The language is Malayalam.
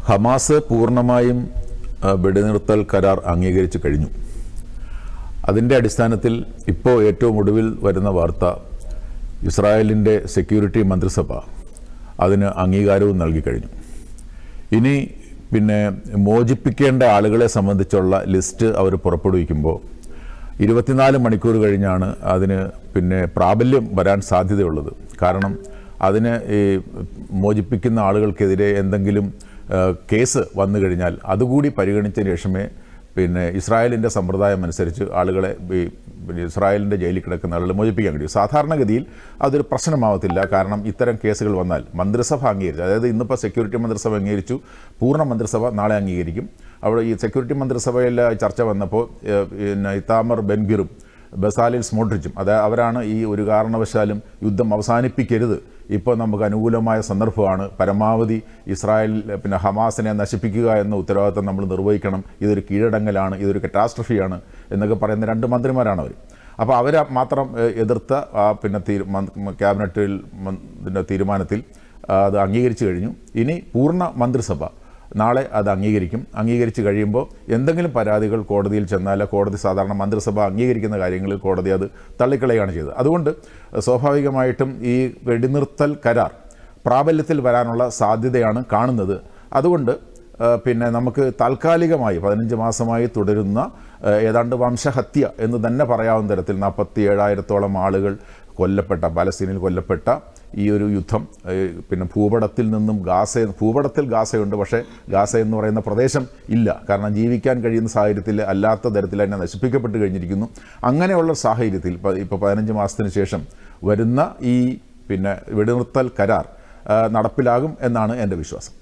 ഹമാസ് പൂർണ്ണമായും വെടിനിർത്തൽ കരാർ അംഗീകരിച്ചു കഴിഞ്ഞു. അതിൻ്റെ അടിസ്ഥാനത്തിൽ ഇപ്പോൾ ഏറ്റവും ഒടുവിൽ വരുന്ന വാർത്ത, ഇസ്രായേലിൻ്റെ സെക്യൂരിറ്റി മന്ത്രിസഭ അതിന് അംഗീകാരവും നൽകിക്കഴിഞ്ഞു. ഇനി പിന്നെ മോചിപ്പിക്കേണ്ട ആളുകളെ സംബന്ധിച്ചുള്ള ലിസ്റ്റ് അവർ പുറപ്പെടുവിക്കുമ്പോൾ 24 മണിക്കൂർ കഴിഞ്ഞാണ് അതിന് പിന്നെ പ്രാബല്യം വരാൻ സാധ്യതയുള്ളത്. കാരണം അതിന് ഈ മോചിപ്പിക്കുന്ന ആളുകൾക്കെതിരെ എന്തെങ്കിലും കേസ് വന്നു കഴിഞ്ഞാൽ അതുകൂടി പരിഗണിച്ചതിന് ശേഷമേ പിന്നെ ഇസ്രായേലിൻ്റെ സമ്പ്രദായം അനുസരിച്ച് ആളുകളെ ഇസ്രായേലിൻ്റെ ജയിലിൽ കിടക്കുന്ന ആളുകളെ മോചിപ്പിക്കാൻ കഴിയും. സാധാരണഗതിയിൽ അതൊരു പ്രശ്നമാവത്തില്ല. കാരണം ഇത്തരം കേസുകൾ വന്നാൽ മന്ത്രിസഭ അംഗീകരിച്ചു, അതായത് ഇന്നിപ്പോൾ സെക്യൂരിറ്റി മന്ത്രിസഭ അംഗീകരിച്ചു, പൂർണ്ണ മന്ത്രിസഭ നാളെ അംഗീകരിക്കും. അവിടെ ഈ സെക്യൂരിറ്റി മന്ത്രിസഭയിൽ ചർച്ച വന്നപ്പോൾ ഇത്താമർ ബെൻഗിറും ബസാലിൽ സ്മോട്രിച്ചും അവരാണ് ഈ ഒരു കാരണവശാലും യുദ്ധം അവസാനിപ്പിക്കരുത്, ഇപ്പോൾ നമുക്ക് അനുകൂലമായ സന്ദർഭമാണ്, പരമാവധി ഇസ്രായേൽ പിന്നെ ഹമാസിനെ നശിപ്പിക്കുക എന്ന ഉത്തരവാദിത്തം നമ്മൾ നിർവഹിക്കണം, ഇതൊരു കീഴടങ്ങലാണ്, ഇതൊരു കറ്റാസ്ട്രഫിയാണ് എന്നൊക്കെ പറയുന്ന 2 മന്ത്രിമാരാണ് അവർ. അപ്പോൾ അവർ മാത്രം എതിർത്ത പിന്നെ ക്യാബിനറ്റിൽ തീരുമാനത്തിൽ അത് അംഗീകരിച്ചു കഴിഞ്ഞു. ഇനി പൂർണ്ണ മന്ത്രിസഭ നാളെ അത് അംഗീകരിച്ച് കഴിയുമ്പോൾ എന്തെങ്കിലും പരാതികൾ കോടതിയിൽ ചെന്നാൽ കോടതി സാധാരണ മന്ത്രിസഭ അംഗീകരിക്കുന്ന കാര്യങ്ങളിൽ കോടതി അത് തള്ളിക്കളയാണ് ചെയ്തത്. അതുകൊണ്ട് സ്വാഭാവികമായിട്ടും ഈ വെടിനിർത്തൽ കരാർ പ്രാബല്യത്തിൽ വരാനുള്ള സാധ്യതയാണ് കാണുന്നത്. അതുകൊണ്ട് പിന്നെ നമുക്ക് താൽക്കാലികമായി 15 മാസമായി തുടരുന്ന ഏതാണ്ട് വംശഹത്യ എന്ന് തന്നെ പറയാവുന്ന തരത്തിൽ 47,000-ഓളം ആളുകൾ കൊല്ലപ്പെട്ട, പാലസ്തീനിൽ കൊല്ലപ്പെട്ട ഈ ഒരു യുദ്ധം പിന്നെ ഭൂപടത്തിൽ നിന്നും ഭൂപടത്തിൽ ഗാസയുണ്ട്, പക്ഷേ ഗാസ എന്ന് പറയുന്ന പ്രദേശം ഇല്ല. കാരണം ജീവിക്കാൻ കഴിയുന്ന സാഹചര്യത്തിൽ അല്ലാത്ത തരത്തിൽ തന്നെ നശിപ്പിക്കപ്പെട്ട് കഴിഞ്ഞിരിക്കുന്നു. അങ്ങനെയുള്ള സാഹചര്യത്തിൽ ഇപ്പോൾ 15 മാസത്തിന് ശേഷം വരുന്ന ഈ പിന്നെ വെടിനിർത്തൽ കരാർ നടപ്പിലാകും എന്നാണ് എൻ്റെ വിശ്വാസം.